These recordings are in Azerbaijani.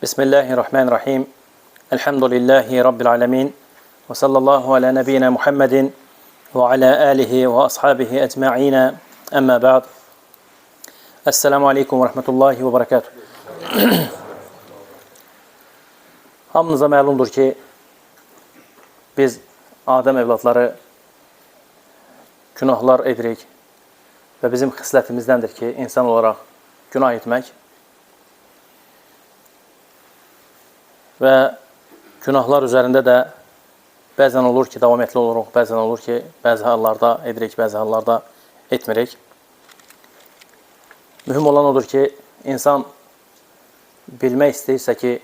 Bismillahirrahmanirrahim. Elhamdülillahi Rabbil alemin. Ve sallallahu ala nebiyyina Muhammedin ve ala alihi ve ashabihi ecma'ina. Amma ba'd. Esselamu aleyküm ve rahmetullahi ve berekatuhu. Hamınıza məlumdur ki, biz Adəm evladları günahlar edirik və bizim xislətimizdəndir ki, insan olaraq günah etmək və günahlar üzərində də bəzən olur ki, davamətli oluruq, bəzən olur ki, bəzi hallarda edirik, bəzi hallarda etmirik. Mühüm olan odur ki, insan bilmək istəyirsə ki,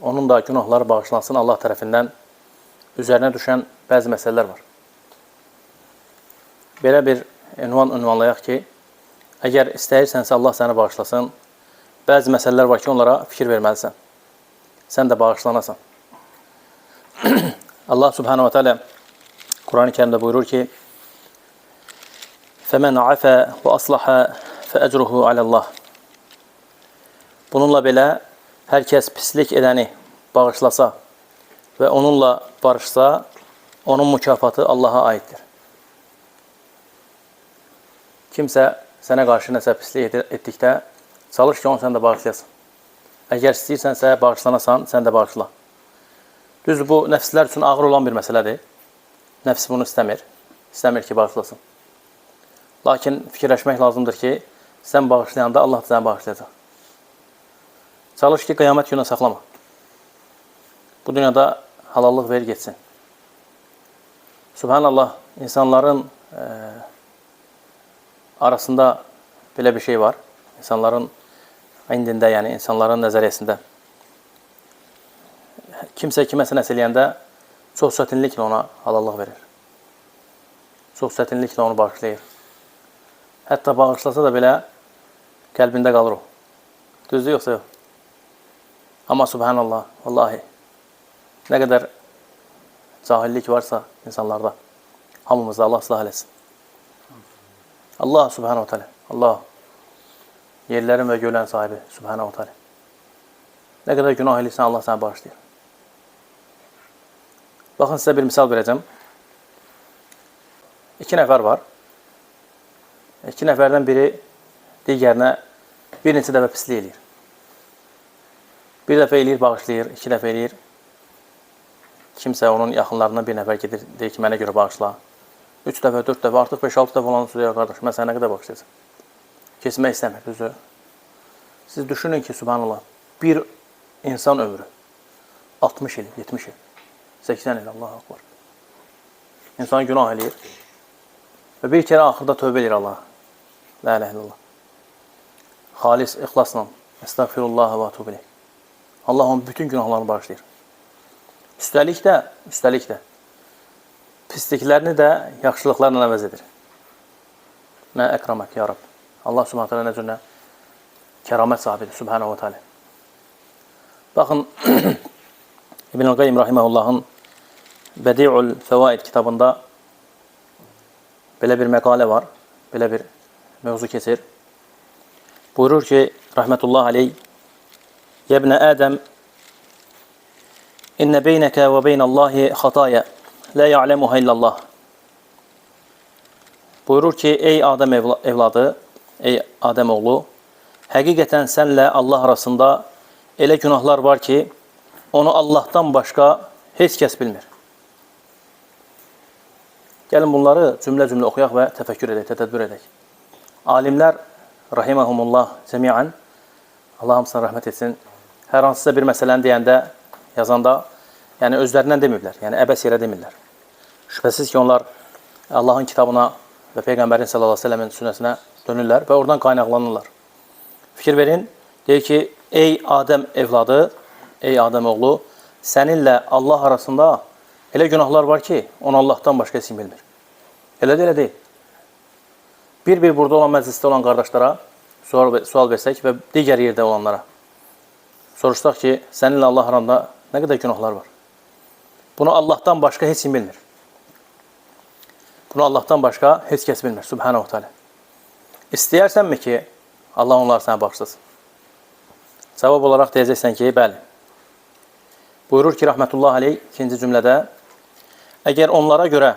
onun da günahları bağışlansın Allah tərəfindən üzərinə düşən bəzi məsələlər var. Belə bir ünvanlayaq ki, əgər istəyirsənsə Allah səni bağışlasın, bəzi məsələlər var ki, onlara fikir verməlisən. Sən də bağışlanasan. Allah Subhanahu wa Ta'ala Kur'an-ı Kerim'de buyurur ki فَمَنْ عَفَى وَأَصْلَحَ فَأَجْرُهُ عَلَى اللّٰهِ Bununla belə, hər kəs pislik edəni bağışlasa və onunla barışsa, onun mükafatı Allah'a aiddir. Kimsə sənə qarşı nəsə pislik etdikdə, çalış ki, onu sən də bağışlayasın. Əgər istəyirsənsə, bağışlanasan, sən də bağışla. Düzdür, bu nəfslər üçün ağır olan bir məsələdir. Nəfs bunu istəmir. İstəmir ki, bağışlasın. Lakin fikirləşmək lazımdır ki, sən bağışlayanda Allah da səni bağışlayacaq. Çalış ki, qiyamət günə saxlama. Bu dünyada halallıq ver geçsin. Subhanallah, insanların arasında belə bir şey var. İnsanların indində, yəni insanların nəzəriyyəsində. Kimsə kiməsə nəsə eləyəndə çox çətinliklə ona halallıq verir. Çox çətinliklə onu bağışlayır. Hətta bağışlasa da belə qəlbində qalır o. Düzdür, yoxsa yox? Amma subhanallah, vallahi, nə qədər cahillik varsa insanlarda, hamımızda Allah ıslah eləsin. Allah subhanahu wa ta'ala, Allah, yerlərin və göylərin sahibi, subhanahu wa ta'ala. Nə qədər günah edirsən, Allah səni bağışlayır. Baxın, sizə bir misal verəcəm. İki nəfər var. İki nəfərdən biri digərinə bir neçə dəfə pislik eləyir. Bir dəfə eləyir, bağışlayır, iki dəfə eləyir. Kimsə onun yaxınlarından bir nəfər gedir, deyir ki, mənə görə bağışla. 3 dəfə, 4 dəfə, artıq 5-6 dəfə olanı söylüyor, qardaş, mən sənə nə qədər bağışlayacam? Kesmək istəmir, düzdür. Siz düşünün ki, subhanallah, bir insan ömrü 60 il, 70 il, 80 il, Allahu akbar. İnsan günah eləyir və bir kərə axırda tövbə eləyir Allah. La ilahe illallah. Xalis, ixlasla, estağfirullah və atubu ileyh. Allah onun bütün günahlarını bağışlayır. Üstəlik də, pisliklərini də yaxşılıqlarla əvəz edir. Mə əkramək, ya Rab. Allah subhanahu ta'ala nə cürlə kəramət sahibidir, subhanahu wa ta'ala. Baxın, İbn-i Qayyim Rahiməhullahın Bədi'ül Fəvaid kitabında belə bir məqalə var, belə bir mövzu keçir. Buyurur ki, rəhmətullah aleyh, Yəbnə Ədəm, İnnə beynəkə və beynəllahi xataya, lə ya'ləmuhə illallah. Buyurur ki, ey Adəm evladı, ey Adəm oğlu, həqiqətən sənlə Allah arasında elə günahlar var ki, onu Allahdan başqa heç kəs bilmir. Gəlin bunları cümlə-cümlə oxuyaq və təfəkkür edək, tədəbbür edək. Alimlər, rahiməhumullah cəmiən, Allah hamısına rəhmət etsin, hər hansısa bir məsələni deyəndə, yazanda, yəni özlərindən deməyiblər, yəni əbəs yerə demirlər. Şübhəsiz ki, onlar Allahın kitabına və Peyğəmbərin sallallahu aleyhi ve sellemin sünnəsinə dönürlər və oradan qaynaqlanırlar. Fikir verin, deyir ki, ey Adəm evladı, ey Adəm oğlu, səninlə Allah arasında elə günahlar var ki, onu Allahdan başqa heç kim bilmir. Elə deyil. Bir burada olan məclisdə olan qardaşlara sual versək və digər yerdə olanlara soruşsaq ki, səninlə Allah arasında nə qədər günahlar var? Bunu Allahdan başqa heç kim bilmir. Bunu Allahdan başqa heç kəs bilmir, subhanahu ta'ala. İstəyərsənmi ki, Allah onları sənə bağışlasın? Cavab olaraq deyəcəksən ki, bəli. Buyurur ki, rəhmətullah aleyh ikinci cümlədə, əgər onlara görə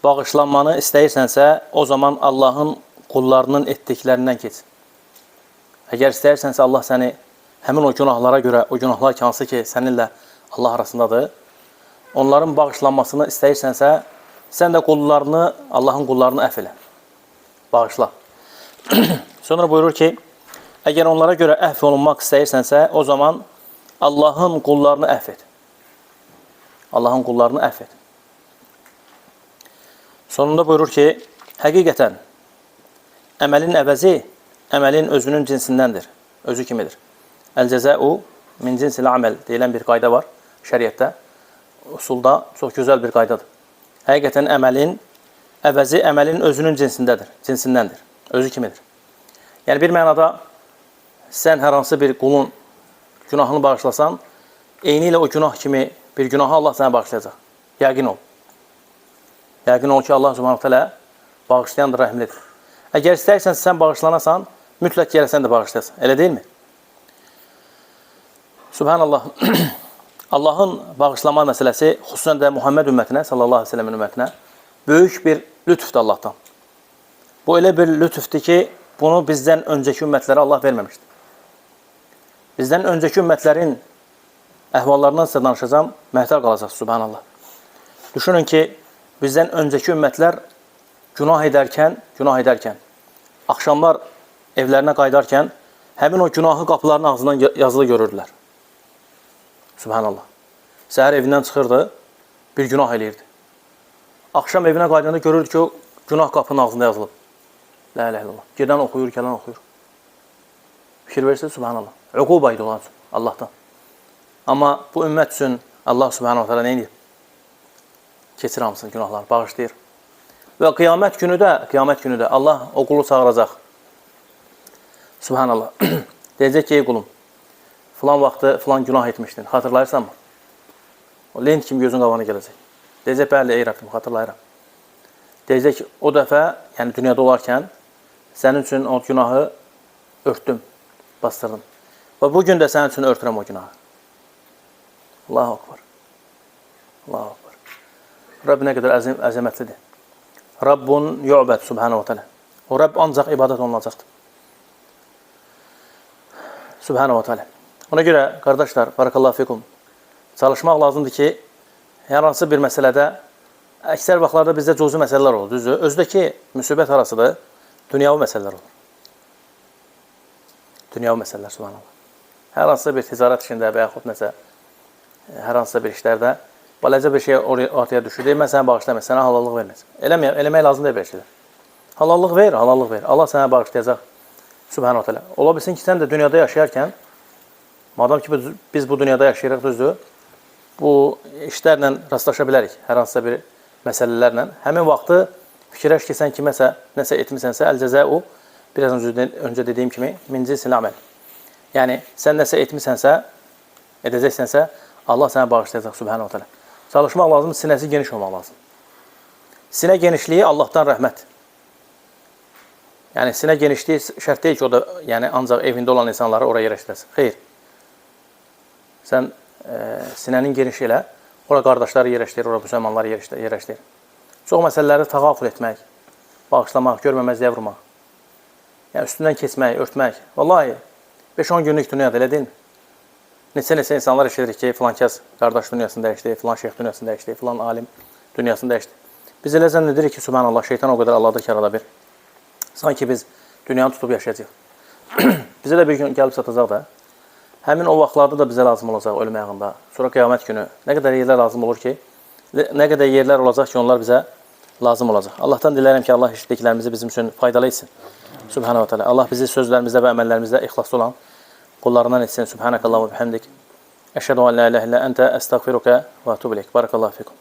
bağışlanmanı istəyirsənsə, o zaman Allahın qullarının etdiklərindən keç. Əgər istəyirsənsə, Allah səni həmin o günahlara görə, o günahlar ki, hansı ki, səninlə Allah arasındadır, onların bağışlanmasını istəyirsənsə, sən də qullarını, Allahın qullarını əf elə. Bağışla. Sonra buyurur ki, əgər onlara görə əff olunmaq istəyirsənsə, o zaman Allahın qullarını əff et. Allahın qullarını əff et. Sonunda buyurur ki, həqiqətən, əməlin əvəzi, əməlin özünün cinsindəndir, özü kimidir. Əl-cəzəu min cinsil əməl deyilən bir qayda var şəriətdə, usulda çox gözəl bir qaydadır. Həqiqətən, əməlin əvəzi, əməlin özünün cinsindəndir, özü kimidir. Yəni, bir mənada sən hər hansı bir qulun günahını bağışlasan, eyni ilə o günah kimi bir günahı Allah sənə bağışlayacaq. Yəqin ol. Yəqin ol ki, Allah Subhanahu teala bağışlayandır, rəhimlidir. Əgər istəyirsən sən bağışlanasan, mütləq gəlsən də bağışlayasan. Elə deyilmi? Subhanallah. Allahın bağışlama məsələsi, xüsusən də Muhammed ümmətinə, sallallahu aleyhi ve sellem ümmətinə böyük bir lütfdür Allahdan. Bu elə bir lütfdür ki, bunu bizdən öncəki ümmətlərə Allah verməmişdir. Bizdən öncəki ümmətlərin əhvallarından sizə danışacağım, məhtər qalacaq, subhanallah. Düşünün ki, bizdən öncəki ümmətlər günah edərkən, axşamlar evlərinə qaydarkən, həmin o günahı qapıların ağzından yazılı görürdülər. Subhanallah. Səhər evindən çıxırdı, bir günah eləyirdi. Akşam evinə qaydanda görürdü ki, o günah qapının ağzında yazılıb. La ilahe illallah. Gedən oxuyur, gələn oxuyur. Fikir verirsə, subhanallah. Uquba idi onlar üçün, Allahdan. Amma bu ümmət üçün Allah subhanahu teala nə edir? Keçir hamısını günahlar, bağışlayır. Və qiyamət günü də Allah o qulu çağıracaq. Subhanallah. Deyəcək ki, ey qulum, filan vaxtı filan günah etmişdin. Xatırlayırsan mı? O lent kimi gözün qabağına gələcək. Deyəcək, bəli, ey Rabbim, xatırlayıram. Deyəcək ki, o dəfə, yəni dünyada olarkən, sənin üçün o günahı örtdüm, bastırdım. Və bugün də sənin üçün örtürəm o günahı. Allahu akbar. Allahu akbar. Rabb nə qədər əzəmətlidir. Rabbun yu'bəd subhanahu teala. O Rabb ancaq ibadət olunacaqdır. Subhanahu teala. Ona görə, qardaşlar, barakallahu fikum, çalışmaq lazımdır ki, hər hansı bir məsələdə, əksər vaxtlarda bizdə cüzi məsələlər olur, düzdür. Özdəki müsibət arasıdır, dünyavi məsələlər olur. Dünyavi məsələlər, subhanallah. Hər hansı bir ticarət işində və yaxud nəsə, hər hansı bir işlərdə, baləcə bir şey ortaya düşür, deyil, mən sənə bağışlamayım, sənə halallıq verməsin. Eləmək lazım deyil bir şeylər. Halallıq ver. Allah sənə bağışlayacaq, subhanahu teala. Ola bilsin ki, sən də dünyada yaşayarkən, madam ki, biz bu dünyada yaşayırıq, düzdür, bu işlərlə rastlaşa bilərik, hər hansısa bir məsələlərlə. Həmin vaxtı fikirləş ki, sən kiməsə, nəsə etmisənsə, əl-cəzəu, biraz öncə dediyim kimi, min cinsil əməl. Yəni, sən nəsə etmisənsə, edəcəksənsə, Allah sənə bağışlayacaq, subhanahu teala. Çalışmaq lazım, sinəsi geniş olmaq lazım. Sinə genişliyi Allahdan rəhmət. Yəni, sinə genişliyi şərt deyil ki, o da yəni, ancaq evində olan insanları oraya yerləşdirəsin. Xeyr. Sən sinənin genişi ilə, ora qardaşları yerləşdirir, ora müsəlmanları yerləşdirir. Çox məsələləri təğafül etmək, bağışlamaq, görməməzliyə vurmaq. Yəni, üstündən keçmək, örtmək. Vallahi, 5-10 günlük dünyada, elə deyil mi? Neçə insanlar eşidirik ki, filan kəs qardaş dünyasını dəyişdi, filan şeyx dünyasını dəyişdi, filan alim dünyasını dəyişdi. Biz elə zənn edirik ki, subhanallah, şeytan o qədər Allah'dır ki, arada bir. Sanki biz dünyanı tutub yaşayacaq. Bizə də bir gün gəlib satacaq da. Həmin o vaxtlarda da bizə lazım olacaq ölüm ayağında. Sonra qiyamət günü nə qədər yerlər lazım olur ki, nə qədər yerlər olacaq ki, onlar bizə lazım olacaq. Allahdan dilərəm ki, Allah eşitdiklərimizi bizim üçün faydalı etsin. Subhanahu teala. Allah bizi sözlərimizdə və əməllərimizdə ixlaslı olan qullarından etsin. Subhanakallahu və bihamdik. Əşhədu an la ilahe illə əntə əstəğfiruka və etûbu ileyk. Barakallahu fikum.